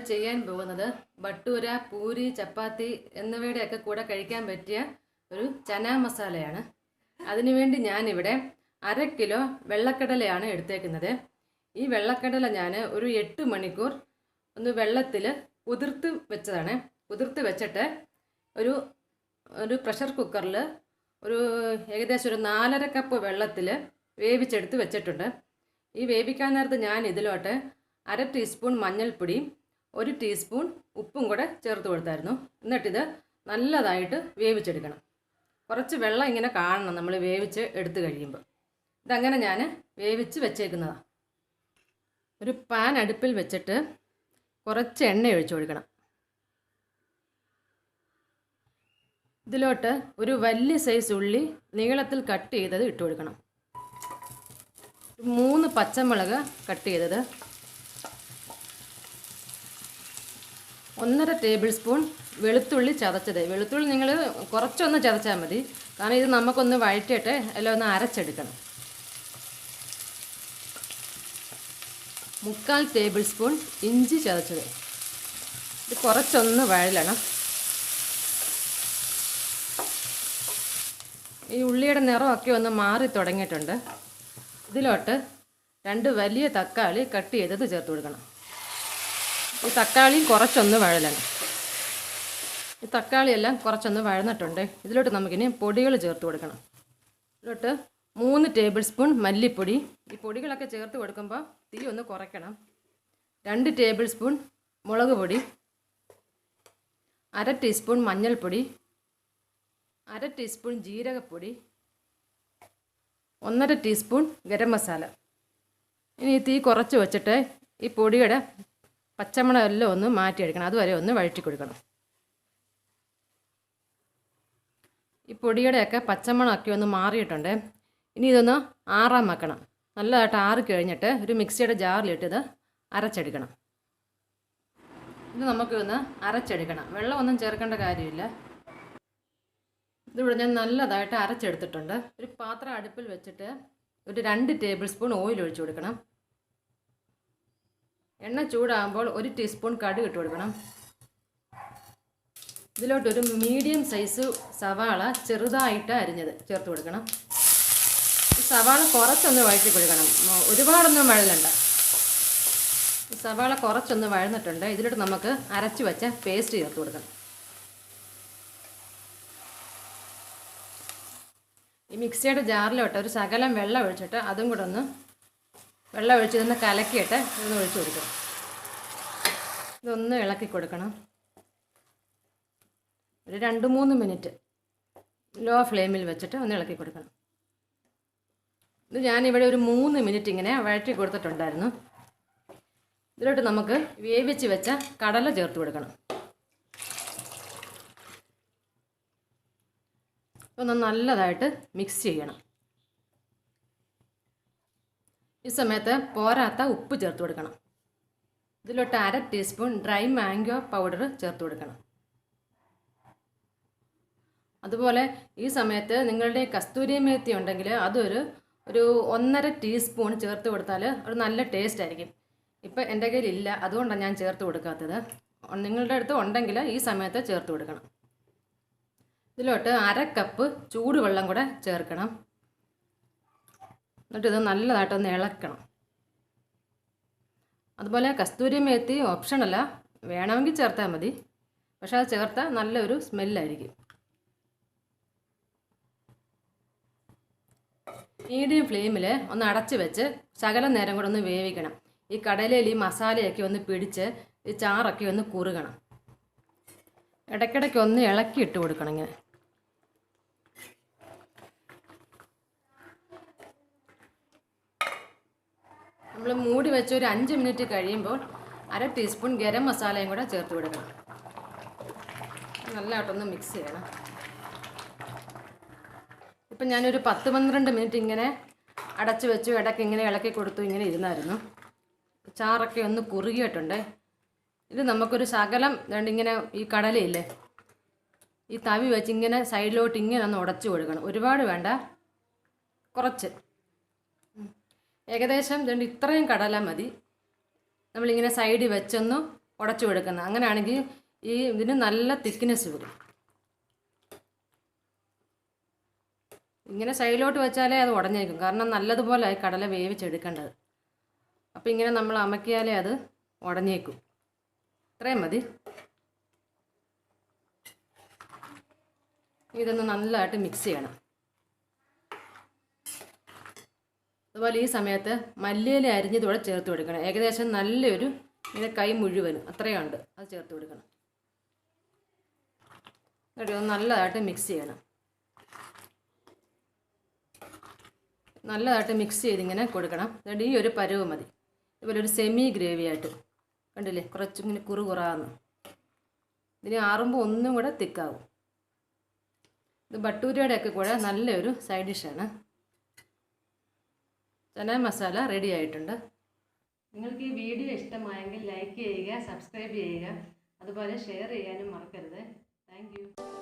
ചെയ്യാൻ പോകുന്നത് ബട്ടൂര, പൂരി, ചപ്പാത്തി എന്നിവയുടെയൊക്കെ കൂടെ കഴിക്കാൻ പറ്റിയ ഒരു ചന മസാലയാണ്. അതിനുവേണ്ടി ഞാനിവിടെ 1/2 കിലോ വെള്ളക്കടലയാണ് എടുത്തേക്കുന്നത്. ഈ വെള്ളക്കടല ഞാൻ ഒരു 8 മണിക്കൂർ ഒന്ന് വെള്ളത്തിൽ കുതിർത്ത് വെച്ചതാണ്. കുതിർത്ത് വെച്ചിട്ട് ഒരു പ്രഷർ കുക്കറിൽ ഏകദേശം ഒരു 4.5 കപ്പ് വെള്ളത്തിൽ വേവിച്ചെടുത്ത് വെച്ചിട്ടുണ്ട്. ഈ വേവിക്കാൻ നേരത്ത് ഞാൻ ഇതിലോട്ട് 1/2 ടീസ്പൂൺ മഞ്ഞൾപ്പൊടി, 1 ടീസ്പൂൺ ഉപ്പും കൂടെ ചേർത്ത് കൊടുത്തായിരുന്നു. എന്നിട്ടിത് നല്ലതായിട്ട് വേവിച്ചെടുക്കണം. കുറച്ച് വെള്ളം ഇങ്ങനെ കാണണം നമ്മൾ വേവിച്ച് എടുത്തു കഴിയുമ്പോൾ. ഇതങ്ങനെ ഞാൻ വേവിച്ച് വെച്ചേക്കുന്നതാണ്. ഒരു പാൻ അടുപ്പിൽ വെച്ചിട്ട് കുറച്ച് എണ്ണ ഒഴിച്ചു കൊടുക്കണം. ഇതിലോട്ട് ഒരു വലിയ സൈസ് ഉള്ളി നീളത്തിൽ കട്ട് ചെയ്തത് ഇട്ട് കൊടുക്കണം. 3 പച്ചമുളക് കട്ട് ചെയ്തത്, 1.5 ടേബിൾ സ്പൂൺ വെളുത്തുള്ളി ചതച്ചത്. വെളുത്തുള്ളി നിങ്ങൾ കുറച്ചൊന്ന് ചതച്ചാൽ മതി, കാരണം ഇത് നമുക്കൊന്ന് വഴറ്റിയിട്ട് എല്ലാം ഒന്ന് അരച്ചെടുക്കണം. 3/4 ടേബിൾ സ്പൂൺ ഇഞ്ചി ചതച്ചത്. ഇത് കുറച്ചൊന്ന് വഴലണം. ഈ ഉള്ളിയുടെ നിറമൊക്കെ ഒന്ന് മാറി തുടങ്ങിയിട്ടുണ്ട്. ഇതിലോട്ട് 2 വലിയ തക്കാളി കട്ട് ചെയ്തത് ചേർത്ത് കൊടുക്കണം. ഈ തക്കാളിയും കുറച്ചൊന്ന് വഴലണം. ഈ തക്കാളിയെല്ലാം കുറച്ചൊന്ന് വഴന്നിട്ടുണ്ട്. ഇതിലോട്ട് നമുക്കിനി പൊടികൾ ചേർത്ത് കൊടുക്കണം. ഇതിലോട്ട് 3 ടേബിൾ സ്പൂൺ മല്ലിപ്പൊടി. ഈ പൊടികളൊക്കെ ചേർത്ത് കൊടുക്കുമ്പോൾ തീ ഒന്ന് കുറയ്ക്കണം. 2 ടേബിൾ സ്പൂൺ മുളക് പൊടി, 1/2 ടീസ്പൂൺ മഞ്ഞൾപ്പൊടി, 1/2 ടീസ്പൂൺ ജീരകപ്പൊടി, 1/2 ടീസ്പൂൺ ഗരം മസാല. ഇനി തീ കുറച്ച് വെച്ചിട്ട് ഈ പൊടിയുടെ പച്ചമണം എല്ലാം ഒന്ന് മാറ്റിയെടുക്കണം. അതുവരെ ഒന്ന് വഴറ്റി കൊടുക്കണം. ഈ പൊടിയുടെയൊക്കെ പച്ചമണമൊക്കെ ഒന്ന് മാറിയിട്ടുണ്ട്. ഇനി ഇതൊന്ന് ആറാൻ വെക്കണം. നല്ലതായിട്ട് ആറി കഴിഞ്ഞിട്ട് ഒരു മിക്സിയുടെ ജാറിലിട്ട് അരച്ചെടുക്കണം. ഇത് നമുക്കൊന്ന് അരച്ചെടുക്കണം. വെള്ളമൊന്നും ചേർക്കേണ്ട കാര്യമില്ല. ഇതിവിടെ ഞാൻ നല്ലതായിട്ട് അരച്ചെടുത്തിട്ടുണ്ട്. ഒരു പാത്രം അടുപ്പിൽ വെച്ചിട്ട് ഒരു 2 ടേബിൾ സ്പൂൺ ഓയിൽ ഒഴിച്ചു കൊടുക്കണം. എണ്ണ ചൂടാകുമ്പോൾ 1 ടീസ്പൂൺ കടുക് ഇട്ട് കൊടുക്കണം. ഇതിലോട്ടൊരു മീഡിയം സൈസ് സവാള ചെറുതായിട്ട് അരിഞ്ഞത് ചേർത്ത് കൊടുക്കണം. സവാള കുറച്ചൊന്ന് വഴറ്റി കൊടുക്കണം, ഒരുപാടൊന്നും വഴലണ്ട. സവാള കുറച്ചൊന്ന് വഴന്നിട്ടുണ്ട്. ഇതിലോട്ട് നമുക്ക് അരച്ച് വെച്ച പേസ്റ്റ് ചേർത്ത് കൊടുക്കണം. ഈ മിക്സിയുടെ ജാറിലോട്ട് ഒരു ശകലം വെള്ളം ഒഴിച്ചിട്ട് അതും കൂടെ വെള്ളം ഒഴിച്ചിതൊന്ന് കലക്കിയിട്ട് ഇതൊന്ന് ഒഴിച്ച് കൊടുക്കണം. ഇതൊന്ന് ഇളക്കി കൊടുക്കണം. ഒരു 2-3 മിനിറ്റ് ലോ ഫ്ലെയിമിൽ വെച്ചിട്ട് ഒന്ന് ഇളക്കി കൊടുക്കണം. ഇത് ഞാനിവിടെ ഒരു 3 മിനിറ്റ് ഇങ്ങനെ വഴറ്റി കൊടുത്തിട്ടുണ്ടായിരുന്നു. ഇതിലോട്ട് നമുക്ക് വേവിച്ച് വെച്ച കടല ചേർത്ത് കൊടുക്കണം. ഒന്ന് നല്ലതായിട്ട് മിക്സ് ചെയ്യണം. ഈ സമയത്ത് പോരാത്ത ഉപ്പ് ചേർത്ത് കൊടുക്കണം. ഇതിലോട്ട് 1/2 ടീസ്പൂൺ ഡ്രൈ മാംഗോ പൗഡർ ചേർത്ത് കൊടുക്കണം. അതുപോലെ ഈ സമയത്ത് നിങ്ങളുടെ കസ്തൂരി മേത്തി ഉണ്ടെങ്കിൽ അതൊരു 1.5 ടീസ്പൂൺ ചേർത്ത് കൊടുത്താൽ ഒരു നല്ല ടേസ്റ്റ് ആയിരിക്കും. ഇപ്പം എൻ്റെ കയ്യിലില്ല, അതുകൊണ്ടാണ് ഞാൻ ചേർത്ത് കൊടുക്കാത്തത്. നിങ്ങളുടെ അടുത്ത് ഉണ്ടെങ്കിൽ ഈ സമയത്ത് ചേർത്ത് കൊടുക്കണം. ഇതിലോട്ട് 1/2 കപ്പ് ചൂടുവെള്ളം കൂടെ ചേർക്കണം. എന്നിട്ട് ഇത് നല്ലതായിട്ടൊന്ന് ഇളക്കണം. അതുപോലെ കസ്തൂരി മേത്തി ഓപ്ഷനല്ല, വേണമെങ്കിൽ ചേർത്താൽ മതി. പക്ഷെ അത് ചേർത്താൽ നല്ലൊരു സ്മെല്ലായിരിക്കും. മീഡിയം ഫ്ലെയിമിൽ ഒന്ന് അടച്ച് വെച്ച് ശകലം നേരം കൂടെ ഒന്ന് വേവിക്കണം. ഈ കടലയിൽ ഈ മസാലയൊക്കെ ഒന്ന് പിടിച്ച് ഈ ചാറൊക്കെ ഒന്ന് കുറുകണം. ഇടയ്ക്കിടയ്ക്ക് ഒന്ന് ഇളക്കി ഇട്ട് കൊടുക്കണം. ഇങ്ങനെ നമ്മൾ മൂടി വെച്ച് ഒരു 5 മിനിറ്റ് കഴിയുമ്പോൾ 1/2 ടീസ്പൂൺ ഗരം മസാലയും കൂടെ ചേർത്ത് കൊടുക്കണം. നല്ലതായിട്ടൊന്ന് മിക്സ് ചെയ്യണം. ഇപ്പം ഞാനൊരു 10-12 മിനിറ്റ് ഇങ്ങനെ അടച്ച് വെച്ചു, ഇടയ്ക്ക് ഇങ്ങനെ ഇളക്കി കൊടുത്തു, ഇങ്ങനെ ഇരുന്നായിരുന്നു. ചാറൊക്കെ ഒന്ന് കുറുകിയിട്ടുണ്ട്. ഇത് നമുക്കൊരു ശകലം ഇങ്ങനെ ഈ കടലയില്ലേ, ഈ തവി വെച്ച് ഇങ്ങനെ സൈഡിലോട്ട് ഇങ്ങനെ ഒന്ന് ഉടച്ചു കൊടുക്കണം. ഒരുപാട് വേണ്ട, കുറച്ച്. ഏകദേശം ഇത്രയും കടല മതി. നമ്മളിങ്ങനെ സൈഡിൽ വെച്ചൊന്ന് ഉടച്ചു കൊടുക്കുന്നത്. അങ്ങനെയാണെങ്കിൽ ഈ ഇതിന് നല്ല തിക്നെസ് വരും. ഇങ്ങനെ സൈഡിലോട്ട് വെച്ചാലേ അത് ഉടഞ്ഞേക്കും, കാരണം നല്ലതുപോലെ കടല വേവിച്ചെടുക്കേണ്ടത്. അപ്പോൾ ഇങ്ങനെ നമ്മൾ അമക്കിയാലേ അത് ഉടഞ്ഞേക്കും. ഇത്രയും മതി. ഇതൊന്ന് നല്ലതായിട്ട് മിക്സ് ചെയ്യണം. അതുപോലെ ഈ സമയത്ത് മല്ലിയില അരിഞ്ഞതോടെ ചേർത്ത് കൊടുക്കണം. ഏകദേശം നല്ലൊരു ഇങ്ങനെ കൈ മുഴുവനും അത്രയുണ്ട്, അത് ചേർത്ത് കൊടുക്കണം. എന്നിട്ട് നല്ലതായിട്ട് മിക്സ് ചെയ്യണം. നല്ലതായിട്ട് മിക്സ് ചെയ്തിങ്ങനെ കൊടുക്കണം. എന്നിട്ട് ഈ ഒരു പരുവ് മതി. ഇതുപോലെ ഒരു സെമി ഗ്രേവി ആയിട്ട്, കണ്ടില്ലേ, കുറച്ചിങ്ങനെ കുറുകുറാന്ന്. ഇതിന് ആറുമ്പോൾ ഒന്നും കൂടെ തിക്കാവും. ഇത് ബട്ടൂരയുടെ ഒക്കെ കൂടെ നല്ലൊരു സൈഡ് ഡിഷാണ്. ചന മസാല റെഡി ആയിട്ടുണ്ട്. നിങ്ങൾക്ക് ഈ വീഡിയോ ഇഷ്ടമായെങ്കിൽ ലൈക്ക് ചെയ്യുക, സബ്സ്ക്രൈബ് ചെയ്യുക, അതുപോലെ ഷെയർ ചെയ്യാനും മറക്കരുത്. Thank you.